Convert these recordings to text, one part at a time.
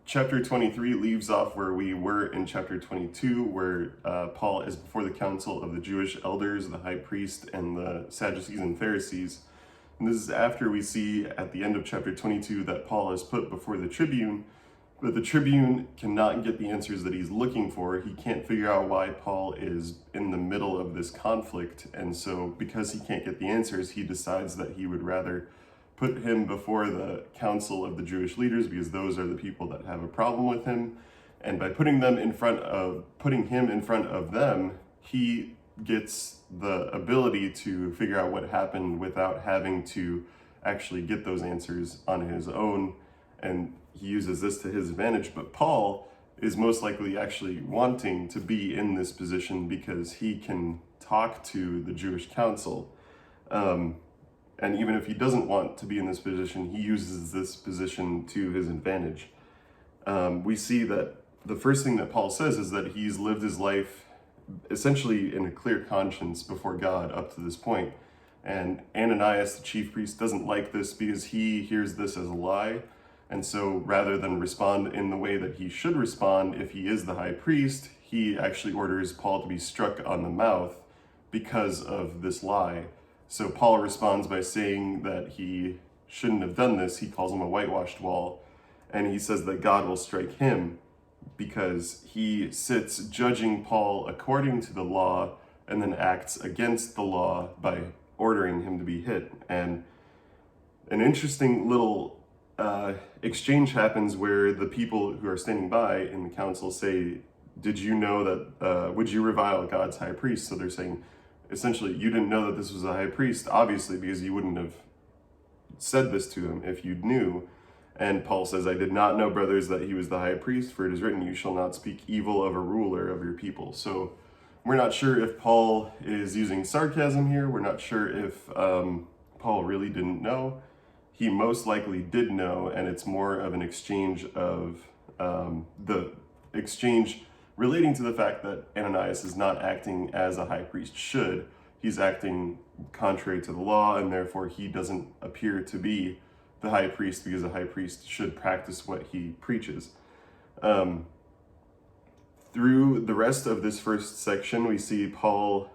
chapter 23 leaves off where we were in chapter 22, where Paul is before the council of the Jewish elders, the high priest, and the Sadducees and Pharisees. And this is after we see at the end of chapter 22 that Paul is put before the tribune, but the tribune cannot get the answers that he's looking for. He can't figure out why Paul is in the middle of this conflict. And so because he can't get the answers, he decides that he would rather put him before the council of the Jewish leaders, because those are the people that have a problem with him. And by putting him in front of them, he gets the ability to figure out what happened without having to actually get those answers on his own. And he uses this to his advantage. But Paul is most likely actually wanting to be in this position because he can talk to the Jewish council. And even if he doesn't want to be in this position, he uses this position to his advantage. We see that the first thing that Paul says is that he's lived his life essentially in a clear conscience before God up to this point. And Ananias, the chief priest, doesn't like this because he hears this as a lie. And so rather than respond in the way that he should respond if he is the high priest, he actually orders Paul to be struck on the mouth because of this lie. So Paul responds by saying that he shouldn't have done this. He calls him a whitewashed wall. And he says that God will strike him because he sits judging Paul according to the law and then acts against the law by ordering him to be hit. And an interesting little exchange happens where the people who are standing by in the council say, did you know that, would you revile God's high priest? So they're saying, essentially, you didn't know that this was a high priest, obviously, because you wouldn't have said this to him if you knew. And Paul says, I did not know, brothers, that he was the high priest, for it is written, you shall not speak evil of a ruler of your people. So we're not sure if Paul is using sarcasm here. We're not sure if Paul really didn't know. He most likely did know, and it's more of an exchange of the exchange relating to the fact that Ananias is not acting as a high priest should. He's acting contrary to the law, and therefore he doesn't appear to be the high priest, because a high priest should practice what he preaches. Through the rest of this first section, we see Paul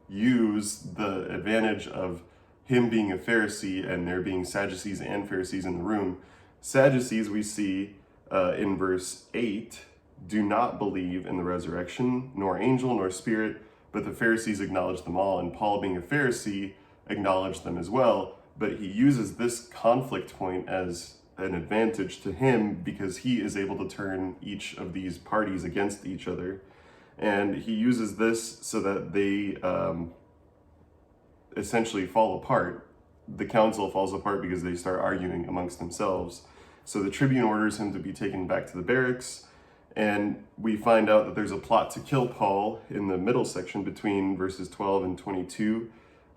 use the advantage of him being a Pharisee and there being Sadducees and Pharisees in the room. Sadducees, we see in verse 8, do not believe in the resurrection, nor angel, nor spirit, but the Pharisees acknowledge them all. And Paul, being a Pharisee, acknowledged them as well. But he uses this conflict point as an advantage to him because he is able to turn each of these parties against each other. And he uses this so that they essentially fall apart. The council falls apart because they start arguing amongst themselves. So the tribune orders him to be taken back to the barracks. And we find out that there's a plot to kill Paul in the middle section between verses 12 and 22.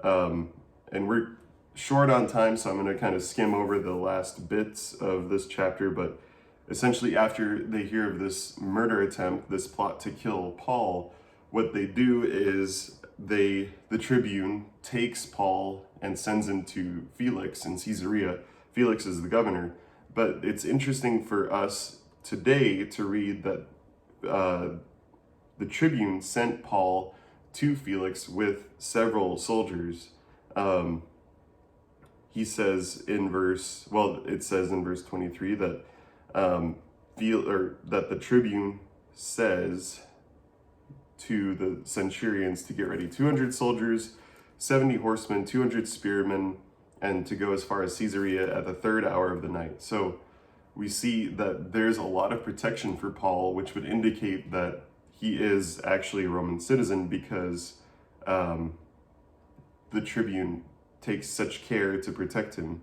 And we're short on time, so I'm going to kind of skim over the last bits of this chapter. But essentially, after they hear of this murder attempt, this plot to kill Paul, what they do is the tribune takes Paul and sends him to Felix in Caesarea. Felix is the governor. But it's interesting for us today to read that the tribune sent Paul to Felix with several soldiers. He says it says in verse 23 that that the tribune says to the centurions to get ready 200 soldiers, 70 horsemen, 200 spearmen, and to go as far as Caesarea at the 3rd hour of the night. So we see that there's a lot of protection for Paul, which would indicate that he is actually a Roman citizen because the tribune takes such care to protect him.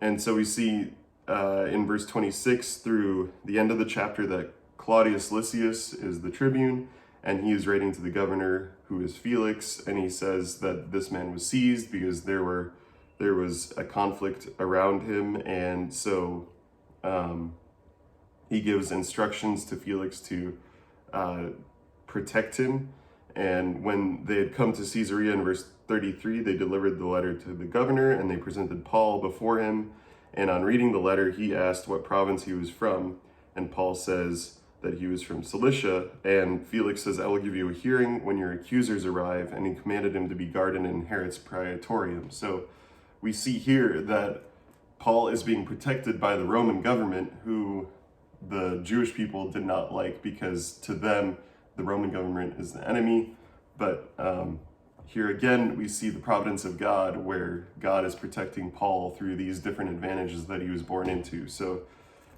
And so we see in verse 26 through the end of the chapter that Claudius Lysias is the tribune, and he is writing to the governor, who is Felix, and he says that this man was seized because there was a conflict around him, and so he gives instructions to Felix to protect him. And when they had come to Caesarea in verse 33, they delivered the letter to the governor, and they presented Paul before him. And on reading the letter, he asked what province he was from. and Paul says that he was from Cilicia, and Felix says, I will give you a hearing when your accusers arrive, and he commanded him to be guarded in Herod's praetorium. So we see here that Paul is being protected by the Roman government, who the Jewish people did not like, because to them, the Roman government is the enemy. But here again, we see the providence of God, where God is protecting Paul through these different advantages that he was born into. So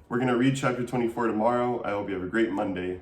we're going to read chapter 24 tomorrow. I hope you have a great Monday.